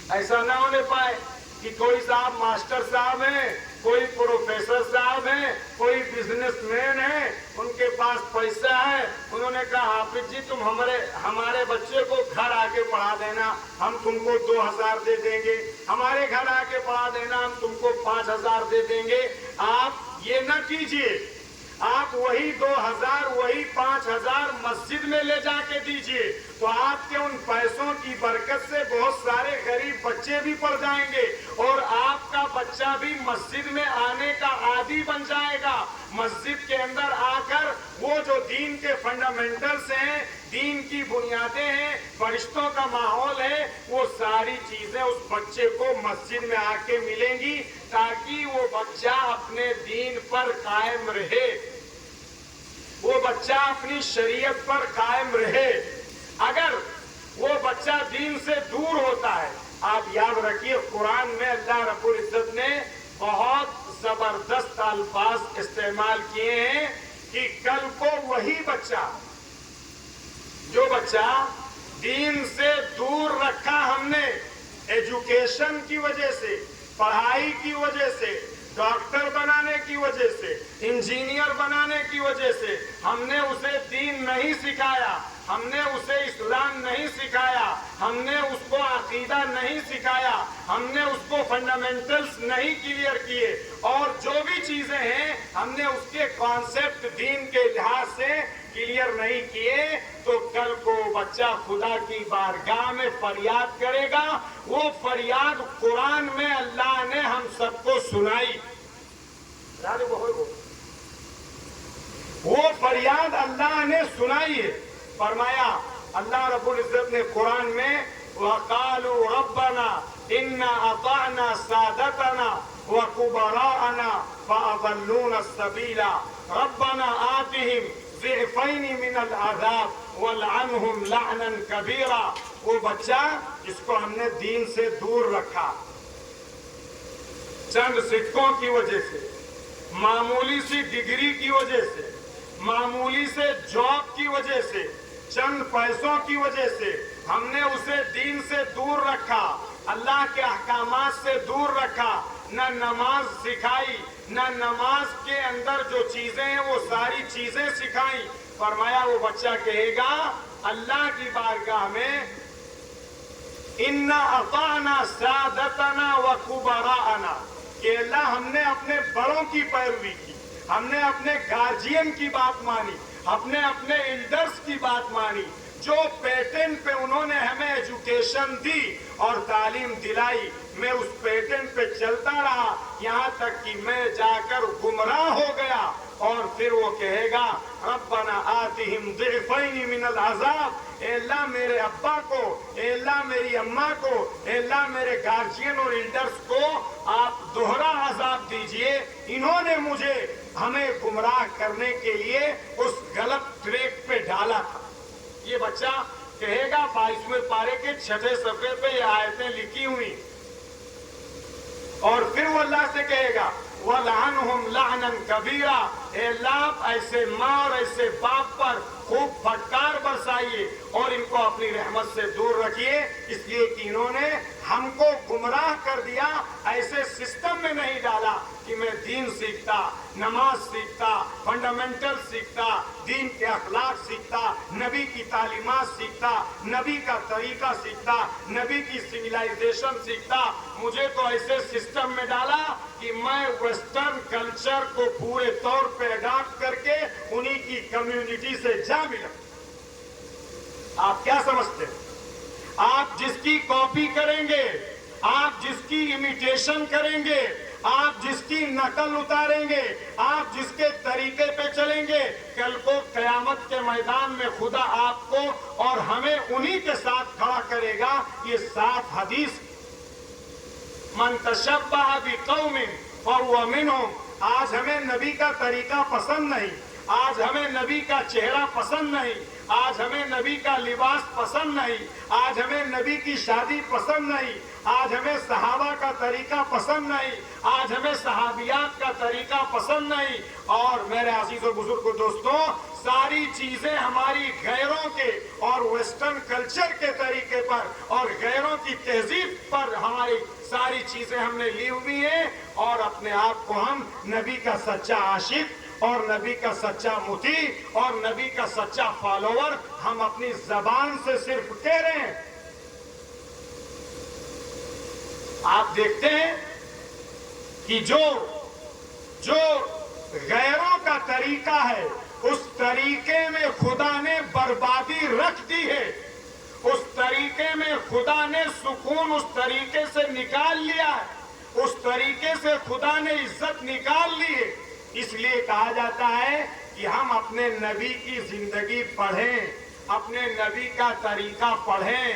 A: ایسا نہ ہونے پائے کہ کوئی صاحب ماسٹر صاحب ہیں، کوئی پروفیسر صاحب ہیں، کوئی بزنس مین ہے، ان کے پاس پیسہ ہے، انہوں نے کہا حافظ جی تم ہمارے بچے کو گھر آ کے پڑھا دینا، ہم تم کو 2000 دے دیں گے، ہمارے گھر آ کے پڑھا دینا، ہم تم کو 5000 دے دیں گے۔ آپ یہ نہ کیجئے، آپ وہی 2000 وہی 5000 مسجد میں لے جا کے دیجئے، تو آپ کے ان پیسوں کی برکت سے بہت سارے غریب بچے بھی پڑھ جائیں گے، اور آپ کا بچہ بھی مسجد میں آنے کا عادی بن جائے گا۔ مسجد کے اندر آ کر وہ جو دین کے فنڈامنٹلز ہیں، دین کی بنیادیں ہیں، فرشتوں کا ماحول ہے، وہ ساری چیزیں اس بچے کو مسجد میں آ کے ملیں گی تاکہ وہ بچہ اپنے دین پر قائم رہے، وہ بچہ اپنی شریعت پر قائم رہے۔ اگر وہ بچہ دین سے دور ہوتا ہے، آپ یاد رکھیے قرآن میں اللہ رب العزت نے بہت زبردست الفاظ استعمال کیے ہیں کہ کل کو وہی بچہ جو بچہ دین سے دور رکھا ہم نے ایجوکیشن کی وجہ سے، پڑھائی کی وجہ سے، ڈاکٹر بنانے کی وجہ سے، انجینئر بنانے کی وجہ سے، ہم نے اسے دین نہیں سکھایا، ہم نے اسے اسلام نہیں سکھایا، ہم نے اس کو عقیدہ نہیں سکھایا، ہم نے اس کو فنڈامنٹلز نہیں کلیئر کیے، اور جو بھی چیزیں ہیں ہم نے اس کے کانسیپٹ دین کے لحاظ سے کلیئر نہیں کیے، تو کل کو بچہ خدا کی بارگاہ میں فریاد کرے گا۔ وہ فریاد قرآن میں اللہ نے ہم سب کو سنائی، وہ فریاد اللہ نے سنائی ہے، فرمایا اللہ رب العزت نے قرآن میں وَقَالُوا رَبَّنَا إِنَّا أَطَعْنَا سَادَتَنَا وَكُبَرَاءَنَا فَأَضَلُّونَا السَّبِيلَ رَبَّنَا آتِهِمْ ضِعْفَيْنِ مِنَ الْعَذَابِ وَالْعَنْهُمْ لَعْنًا كَبِيرًا۔ وہ بچہ جس کو ہم نے دین سے دور رکھا چند سکوں کی وجہ سے، معمولی سی ڈگری کی وجہ سے، معمولی سے جاب کی وجہ سے، چند پیسوں کی وجہ سے ہم نے اسے دین سے دور رکھا، اللہ کے احکامات سے دور رکھا، نہ نماز سکھائی، نہ نماز کے اندر جو چیزیں ہیں وہ ساری چیزیں سکھائیں۔ فرمایا وہ بچہ کہے گا اللہ کی بارگاہ میں اِنَّا أَطَعْنَا سَادَتَنَا وَكُبَرَاءَنَا، کہ اللہ ہم نے اپنے بڑوں کی پیروی کی، ہم نے اپنے گارجین کی بات مانی، ہم نے اپنے ایلڈرز کی بات مانی، جو پیٹرن پہ انہوں نے ہمیں ایجوکیشن دی اور تعلیم دلائی، میں اس پیٹرن پہ چلتا رہا یہاں تک کہ میں جا کر گمراہ ہو گیا۔ اور پھر وہ کہے گا ربنا آتِهِمْ ضِعْفَيْنِ مِنَ الْعَذَابِ، اے اللہ میرے ابا کو، اے اللہ میری اماں کو، اے اللہ میرے گارجین اور ایلڈرز کو آپ دوہرا عذاب دیجئے، انہوں نے مجھے ہمیں گمراہ کرنے کے لیے اس غلط ٹریک پہ ڈالا تھا۔ یہ بچہ کہے گا 22ویں پارے کے 6 صفحے پہ یہ آیتیں لکھی ہوئی، اور پھر وہ اللہ سے کہے گا وَلَعَنْهُمْ لَعْنًا كَبِيرًا، اے اللہ ایسے ماں اور ایسے باپ پر خوب پھٹکار برسائیے اور ان کو اپنی رحمت سے دور رکھیے، اس لیے کہ انہوں نے ہم کو گمراہ کر دیا، ایسے سسٹم میں نہیں ڈالا کہ میں دین سیکھتا، نماز سیکھتا، فنڈامنٹل سیکھتا، دین کے اخلاق سیکھتا، نبی کی تعلیمات سیکھتا، نبی کا طریقہ سیکھتا، نبی کی سویلائزیشن سیکھتا، مجھے تو ایسے سسٹم میں ڈالا کہ میں ویسٹرن کلچر کو پورے طور پہ اڈاپٹ کر کے انہی کی کمیونٹی سے جا ملا۔ آپ کیا سمجھتے ہیں؟ آپ جس کی کاپی کریں گے، آپ جس کی امیٹیشن کریں گے، آپ جس کی نقل اتاریں گے، آپ جس کے طریقے پہ چلیں گے، کل کو قیامت کے میدان میں خدا آپ کو اور ہمیں انہی کے ساتھ کھڑا کرے گا۔ یہ 7 حدیث من تشبہ بقوم فہو منہم۔ آج ہمیں نبی کا طریقہ پسند نہیں، آج ہمیں نبی کا چہرہ پسند نہیں، آج ہمیں نبی کا لباس پسند نہیں، آج ہمیں نبی کی شادی پسند نہیں، آج ہمیں صحابہ کا طریقہ پسند نہیں، آج ہمیں صحابیات کا طریقہ پسند نہیں۔ اور میرے عزیز و بزرگ دوستوں، ساری چیزیں ہماری غیروں کے اور ویسٹرن کلچر کے طریقے پر اور غیروں کی تہذیب پر ہماری ساری چیزیں ہم نے لی ہوئی ہیں، اور اپنے آپ کو ہم نبی کا سچا عاشق اور نبی کا سچا مطیع اور نبی کا سچا فالوور ہم اپنی زبان سے صرف کہہ رہے ہیں۔ آپ دیکھتے ہیں کہ جو غیروں کا طریقہ ہے اس طریقے میں خدا نے بربادی رکھ دی ہے، اس طریقے میں خدا نے سکون اس طریقے سے نکال لیا ہے، اس طریقے سے خدا نے عزت نکال لی ہے۔ اس لیے کہا جاتا ہے کہ ہم اپنے نبی کی زندگی پڑھیں، اپنے نبی کا طریقہ پڑھیں،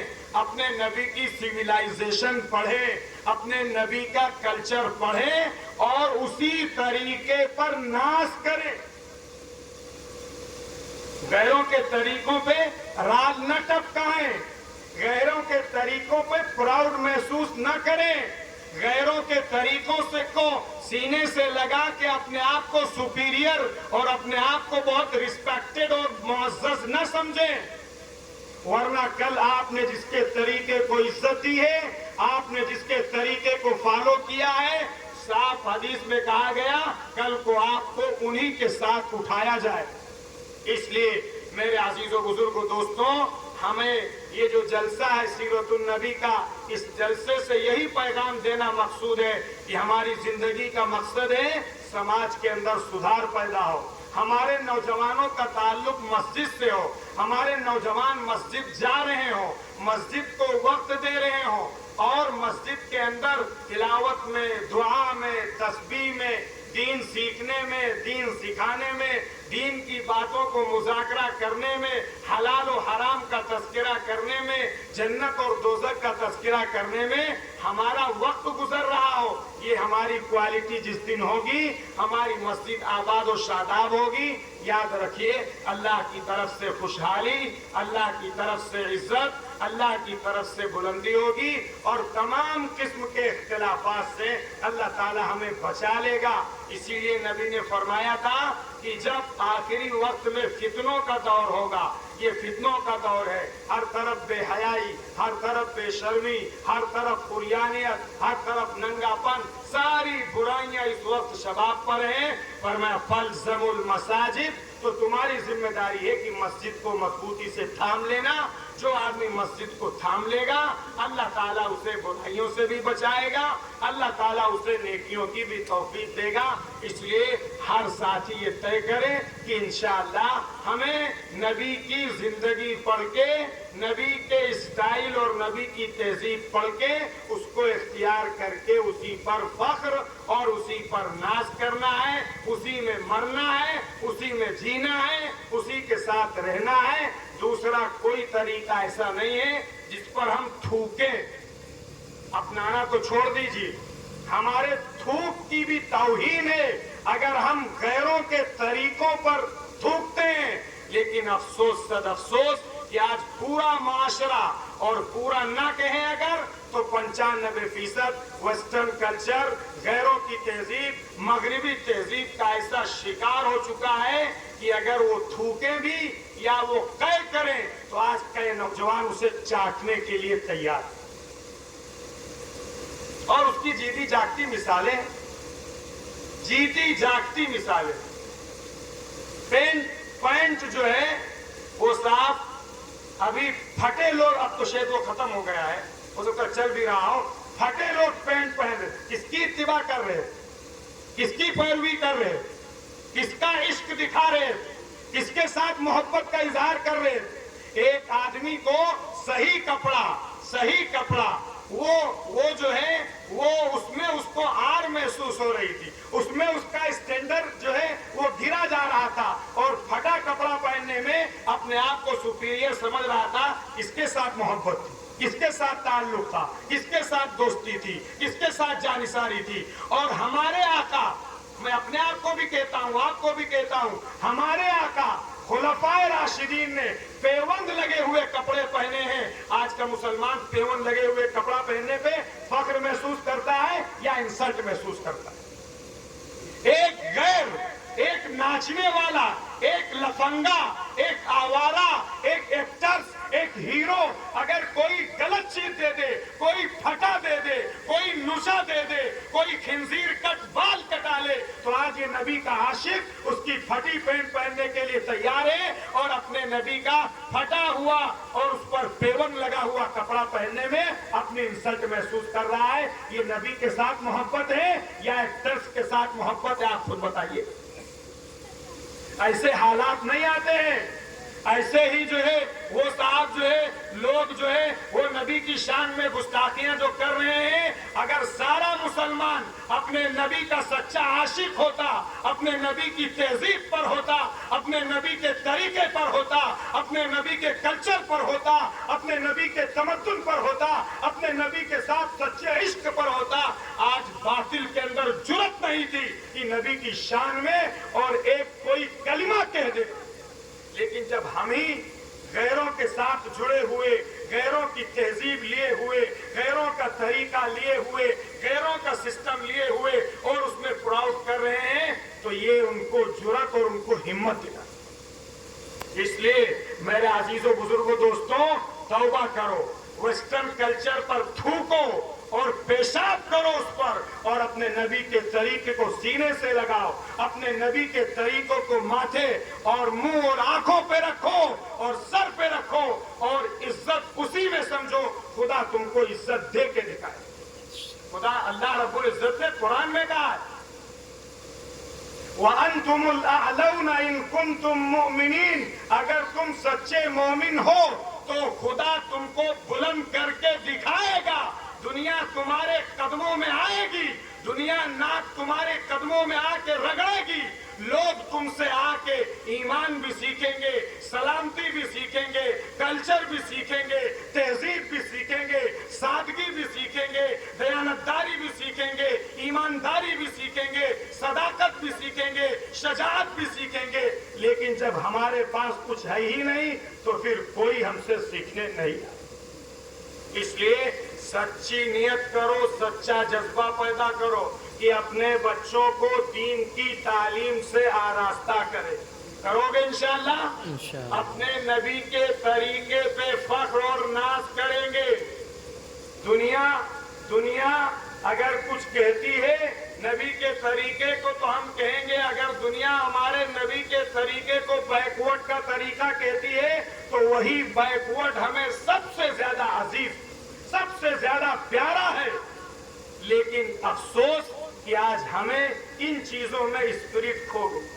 A: اپنے نبی کی سویلائزیشن پڑھیں، اپنے نبی کا کلچر پڑھیں اور اسی طریقے پر ناز کریں۔ غیروں کے طریقوں پہ رال نہ ٹپکائیں، غیروں کے طریقوں پہ پراؤڈ محسوس نہ کریں، غیروں کے طریقوں سے کو سینے سے لگا کے اپنے آپ کو سپیریئر اور اپنے آپ کو بہت ریسپیکٹڈ اور معزز نہ سمجھیں، ورنہ کل آپ نے جس کے طریقے کو عزت دی ہے، آپ نے جس کے طریقے کو فالو کیا ہے، صاف حدیث میں کہا گیا کل کو آپ کو انہی کے ساتھ اٹھایا جائے۔ اس لیے میرے عزیز و بزرگ دوستوں، ہمیں یہ جو جلسہ ہے سیرت النبی کا، اس جلسے سے یہی پیغام دینا مقصود ہے کہ ہماری زندگی کا مقصد ہے سماج کے اندر سدھار پیدا ہو، ہمارے نوجوانوں کا تعلق مسجد سے ہو، ہمارے نوجوان مسجد جا رہے ہوں، مسجد کو وقت دے رہے ہوں اور مسجد کے اندر تلاوت میں، دعا میں، تسبیح میں، دین سیکھنے میں، دین سکھانے میں، دین کی باتوں کو مذاکرہ کرنے میں، حلال و حرام کا تذکرہ کرنے میں، جنت اور دوزخ کا تذکرہ کرنے میں ہمارا وقت گزر رہا ہو، یہ ہماری کوالٹی جس دن ہوگی، ہماری مسجد آباد و شاداب ہوگی، یاد رکھیے اللہ کی طرف سے خوشحالی، اللہ کی طرف سے عزت، اللہ کی طرف سے بلندی ہوگی، اور تمام قسم کے اختلافات سے اللہ تعالی ہمیں بچا لے گا۔ اسی لیے نبی نے فرمایا تھا کہ جب آخری وقت میں فتنوں کا دور ہوگا، یہ فتنوں کا دور ہے، ہر طرف بے حیائی، ہر طرف بے شرمی، ہر طرف عریانیت، ہر طرف ننگاپن، ساری برائیاں اس وقت شباب پر ہیں۔ فرمایا فالزموا المساجد، تو تمہاری ذمہ داری ہے کہ مسجد کو مضبوطی سے تھام لینا۔ جو آدمی مسجد کو تھام لے گا اللہ تعالیٰ اسے برائیوں سے بھی بچائے گا، اللہ تعالیٰ اسے نیکیوں کی بھی توفیق دے گا۔ اس لیے ہر ساتھی یہ طے کرے کہ انشاءاللہ ہمیں نبی کی زندگی پڑھ کے، نبی کے اسٹائل اور نبی کی تہذیب پڑھ کے اس کو اختیار کر کے اسی پر فخر اور اسی پر ناز کرنا ہے، اسی میں مرنا ہے، اسی میں جینا ہے، اسی کے ساتھ رہنا ہے۔ دوسرا کوئی طریقہ ایسا نہیں ہے جس پر ہم تھوکیں، اپنانا تو چھوڑ دیجیے، ہمارے تھوک کی بھی توہین ہے اگر ہم غیروں کے طریقوں پر تھوکتے ہیں۔ لیکن افسوس صد افسوس کہ آج پورا معاشرہ، اور پورا نہ کہیں اگر تو 95% ویسٹرن کلچر، غیروں کی تہذیب، مغربی تہذیب کا ایسا شکار ہو چکا ہے کہ اگر وہ تھوکیں بھی یا وہ قے کریں تو آج کئی نوجوان اسے چاٹنے کے لیے تیار ہیں، اور اس کی جیتی جاگتی مثالیں، جیتی جاگتی مثالیں۔ پینٹ جو ہے وہ صاف، ابھی پھٹے لوگ، اب تو شاید وہ ختم ہو گیا ہے، ہو سکتا چل بھی رہا ہو، پھٹے لوگ پینٹ پہن رہے، کس کی اتباع کر رہے، کس کی پیروی کر رہے، کس کا عشق دکھا رہے، کس کے ساتھ محبت کا اظہار کر رہے۔ ایک آدمی کو صحیح کپڑا وہ جو ہے وہ اس میں اس کو آر محسوس ہو رہی تھی، اس میں اس کا اسٹینڈرڈ جو ہے وہ گرا جا رہا تھا، اور پھٹا کپڑا پہننے میں اپنے آپ کو سپیریئر سمجھ رہا تھا۔ اس کے ساتھ محبت تھی، اس کے ساتھ تعلق تھا، اس کے ساتھ دوستی تھی، اس کے ساتھ جانساری تھی۔ اور ہمارے آقا، میں اپنے آپ کو بھی کہتا ہوں، آپ کو بھی کہتا ہوں، ہمارے آقا خلفائے راشدین نے پیوند لگے ہوئے کپڑے پہنے ہیں۔ آج کا مسلمان پیوند لگے ہوئے کپڑا پہننے پہ فخر محسوس کرتا ہے یا انسلٹ محسوس کرتا ہے؟ ایک غیر، ایک ناچنے والا، ایک لفنگا، ایک آوارہ، ایک ایکٹرز، ایک ہیرو اگر کوئی غلط چیز دے دے، کوئی پھٹا دے دے، کوئی نشا دے دے، کوئی خنزیر کٹ بال کٹا لے، تو آج یہ نبی کا عاشق اس کی پھٹی پینٹ پہننے کے لیے تیار ہے، اور اپنے نبی کا پھٹا ہوا اور اس پر پیون لگا ہوا کپڑا پہننے میں اپنی انسلٹ محسوس کر رہا ہے۔ یہ نبی کے ساتھ محبت ہے یا ایکٹرز کے ساتھ محبت ہے؟ آپ خود بتائیے۔ ایسے حالات نہیں آتے ہیں، ایسے ہی جو ہے وہ صاحب جو ہے لوگ جو ہے وہ نبی کی شان میں گستاخیاں جو کر رہے ہیں، اگر سارا مسلمان اپنے نبی کا سچا عاشق ہوتا، اپنے نبی کی تہذیب پر ہوتا، اپنے نبی کے طریقے پر ہوتا، اپنے نبی کے کلچر پر ہوتا، اپنے نبی کے تمدن پر ہوتا، اپنے نبی کے ساتھ سچے عشق پر ہوتا، آج باطل کے اندر جرأت نہیں تھی کہ نبی کی شان میں اور ایک کوئی کلمہ کہہ دے۔ لیکن جب ہم ہی غیروں کے ساتھ جڑے ہوئے، غیروں کی تہذیب لیے ہوئے، غیروں کا طریقہ لیے ہوئے، غیروں کا سسٹم لیے ہوئے اور اس میں پراؤڈ کر رہے ہیں، تو یہ ان کو جرأت اور ان کو ہمت دینا۔ اس لیے میرے عزیز و بزرگوں دوستوں، توبہ کرو، ویسٹرن کلچر پر تھوکو اور پیشاب کرو اس پر، اور اپنے نبی کے طریقے کو سینے سے لگاؤ، اپنے نبی کے طریقوں کو ماتھے اور منہ اور آنکھوں پہ رکھو اور سر پہ رکھو، اور عزت اسی میں سمجھو۔ خدا تم کو عزت دے کے دکھائے۔ خدا اللہ رب العزت نے قرآن میں کہا ہے وَأَنْتُمُ الْأَعْلَوْنَ إِن كُنتُم مُؤْمِنِينَ، اگر تم سچے مومن ہو تو خدا تم کو بلند کر کے دکھائے گا، دنیا تمہارے قدموں میں آئے گی، دنیا دنیا ناک تمہارے قدموں میں آ کے رگڑے گی، لوگ تم سے آ کے ایمان بھی سیکھیں گے، سلامتی بھی سیکھیں گے، کلچر بھی سیکھیں گے، تہذیب بھی سیکھیں گے، سادگی بھی سیکھیں گے، دیانتداری بھی سیکھیں گے، ایمانداری بھی سیکھیں گے، صداقت بھی سیکھیں گے، شجاعت بھی سیکھیں گے۔ لیکن جب ہمارے پاس کچھ ہے ہی نہیں تو پھر کوئی ہم سے سیکھنے نہیں آتا۔ اس لیے سچی نیت کرو، سچا جذبہ پیدا کرو کہ اپنے بچوں کو دین کی تعلیم سے آراستہ کرے۔ کرو گے انشاءاللہ؟ اپنے نبی کے طریقے پہ فخر اور ناز کریں گے۔ دنیا اگر کچھ کہتی ہے نبی کے طریقے کو تو ہم کہیں گے، اگر دنیا ہمارے نبی کے طریقے کو بیکورڈ کا طریقہ کہتی ہے تو وہی بیکورڈ ہمیں سب سے زیادہ عزیز، سب سے زیادہ پیارا ہے۔ لیکن افسوس کہ آج ہمیں ان چیزوں میں اسپرٹ کھو گئی۔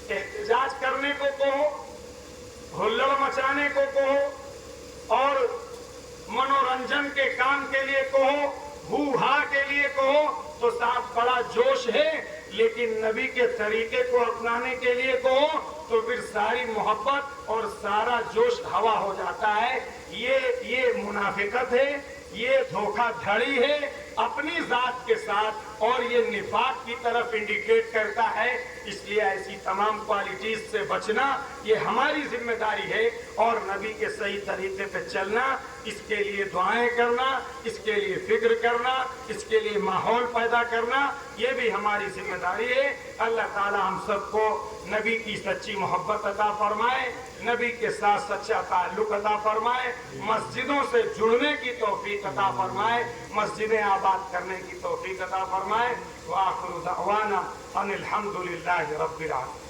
A: احتجاج کرنے کو کہو، ہلڑ مچانے کو کہو، اور منورنجن کے کام کے لیے کہو، ہو ہا کے لیے کہو تو صاحب بڑا جوش ہے، لیکن نبی کے طریقے کو اپنانے کے لیے کہو تو پھر ساری محبت اور سارا جوش ہوا ہو جاتا ہے۔ یہ منافقت ہے، یہ دھوکہ دھڑی ہے اپنی ذات کے ساتھ، اور یہ نفاق کی طرف انڈیکیٹ کرتا ہے۔ اس لیے ایسی تمام کوالٹیز سے بچنا یہ ہماری ذمہ داری ہے، اور نبی کے صحیح طریقے پہ چلنا، اس کے لیے دعائیں کرنا، اس کے لیے فکر کرنا، اس کے لیے ماحول پیدا کرنا، یہ بھی ہماری ذمہ داری ہے۔ اللہ تعالی ہم سب کو نبی کی سچی محبت عطا فرمائے، نبی کے ساتھ سچا تعلق عطا فرمائے، مسجدوں سے جڑنے کی توفیق عطا فرمائے، مسجدیں آباد کرنے کی توفیق عطا فرمائے۔ وآخر دعوانا ان الحمد للہ رب العالمین۔